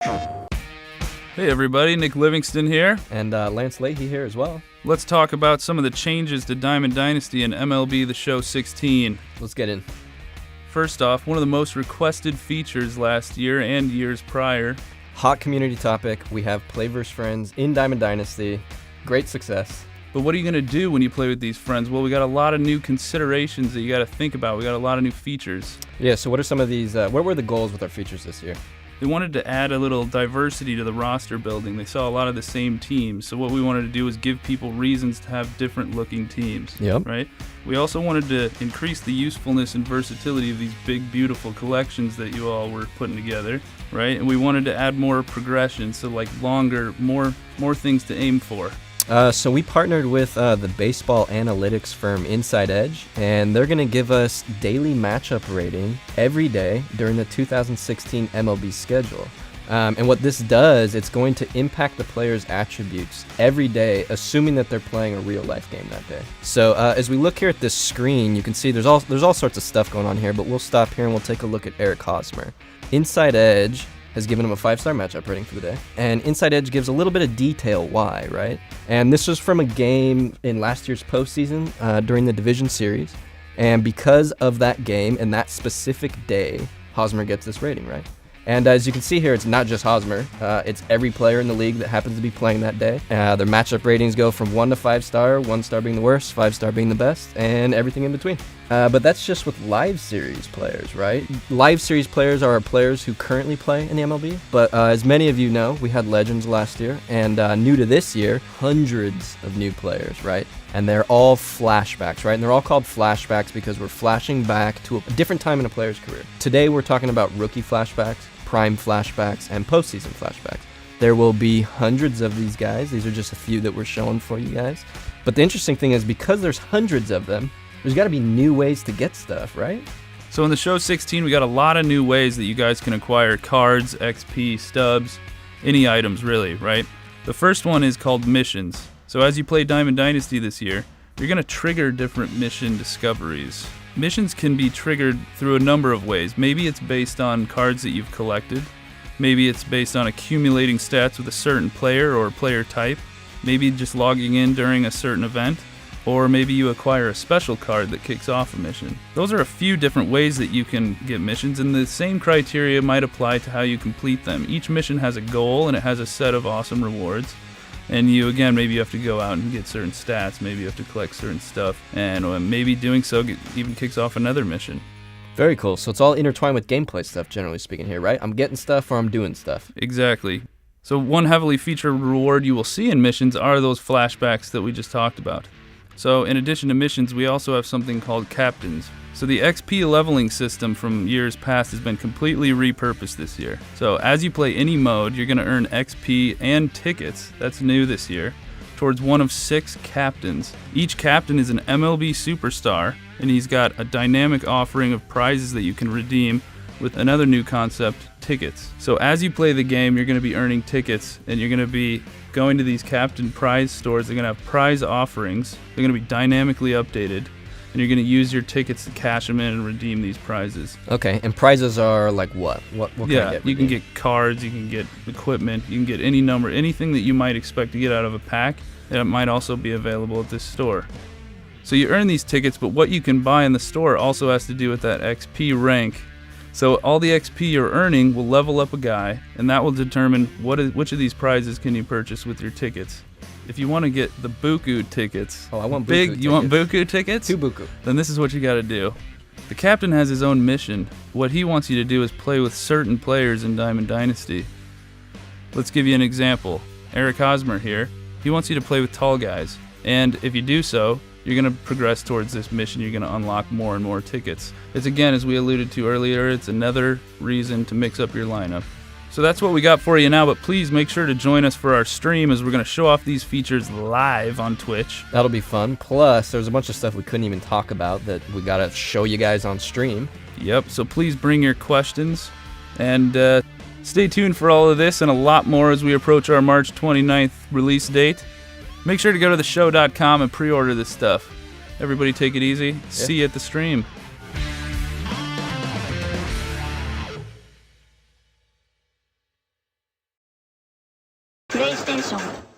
Hey everybody, Nick Livingston here. And Lance Leahy here as well. Let's talk about some of the changes to Diamond Dynasty and MLB The Show 16. Let's get in. First off, one of the most requested features last year and years prior. Hot community topic. We have Play vs. Friends in Diamond Dynasty. Great success. But what are you going to do when you play with these friends? Well, we got a lot of new considerations that you got to think about. We got a lot of new features. Yeah, so what are some of these, what were the goals with our features this year? They wanted to add a little diversity to the roster building. They saw a lot of the same teams. So what we wanted to do was give people reasons to have different looking teams. Yep. Right? We also wanted to increase the usefulness and versatility of these big, beautiful collections that you all were putting together. Right? And we wanted to add more progression, so like longer, more things to aim for. So we partnered with the baseball analytics firm Inside Edge, and they're going to give us daily matchup rating every day during the 2016 MLB schedule. And what this does, it's going to impact the players' attributes every day, assuming that they're playing a real-life game that day. So as we look here at this screen, you can see there's all sorts of stuff going on here, but we'll stop here and we'll take a look at Eric Hosmer. Inside Edge has given him a 5-star matchup rating for the day. And Inside Edge gives a little bit of detail why, right? And this was from a game in last year's postseason during the division series. And because of that game and that specific day, Hosmer gets this rating, right? And as you can see here, it's not just Hosmer. It's every player in the league that happens to be playing that day. Their matchup ratings go from 1 to 5-star, 1-star being the worst, 5-star being the best, and everything in between. But that's just with live series players, right? Live series players are our players who currently play in the MLB. But as many of you know, we had Legends last year, and new to this year, hundreds of new players, right? And they're all flashbacks, right? And they're all called flashbacks because we're flashing back to a different time in a player's career. Today, we're talking about rookie flashbacks, prime flashbacks, and postseason flashbacks. There will be hundreds of these guys. These are just a few that we're showing for you guys. But the interesting thing is, because there's hundreds of them, there's got to be new ways to get stuff, right? So in the Show 16, we got a lot of new ways that you guys can acquire cards, XP, stubs, any items really, right? The first one is called missions. So as you play Diamond Dynasty this year, you're going to trigger different mission discoveries. Missions can be triggered through a number of ways. Maybe it's based on cards that you've collected. Maybe it's based on accumulating stats with a certain player or player type. Maybe just logging in during a certain event. Or maybe you acquire a special card that kicks off a mission. Those are a few different ways that you can get missions, and the same criteria might apply to how you complete them. Each mission has a goal and it has a set of awesome rewards. And maybe you have to go out and get certain stats, maybe you have to collect certain stuff, and maybe doing so even kicks off another mission. Very cool. So it's all intertwined with gameplay stuff, generally speaking here, right? I'm getting stuff or I'm doing stuff. Exactly. So one heavily featured reward you will see in missions are those flashbacks that we just talked about. So in addition to missions, we also have something called captains. So the XP leveling system from years past has been completely repurposed this year. So as you play any mode, you're going to earn XP and tickets, that's new this year, towards one of 6 captains. Each captain is an MLB superstar, and he's got a dynamic offering of prizes that you can redeem with another new concept, tickets. So as you play the game, you're going to be earning tickets, and you're going to be going to these captain prize stores. They're going to have prize offerings. They're going to be dynamically updated, and you're going to use your tickets to cash them in and redeem these prizes. Okay, and prizes are like what? What can I get? You can get cards, you can get equipment, you can get any number, anything that you might expect to get out of a pack that might also be available at this store. So you earn these tickets, but what you can buy in the store also has to do with that XP rank. So all the XP you're earning will level up a guy, and that will determine which of these prizes can you purchase with your tickets. If you want to get the Buku tickets, I want big. Buku tickets. You want Buku tickets? 2 Buku. Then this is what you got to do. The captain has his own mission. What he wants you to do is play with certain players in Diamond Dynasty. Let's give you an example. Eric Hosmer here. He wants you to play with tall guys, and if you do so, you're going to progress towards this mission. You're going to unlock more and more tickets. It's, again, as we alluded to earlier, it's another reason to mix up your lineup. So that's what we got for you now, but please make sure to join us for our stream as we're going to show off these features live on Twitch. That'll be fun. Plus, there's a bunch of stuff we couldn't even talk about that we got to show you guys on stream. Yep, so please bring your questions, and stay tuned for all of this and a lot more as we approach our March 29th release date. Make sure to go to theshow.com and pre-order this stuff. Everybody take it easy. Yeah. See you at the stream. テーション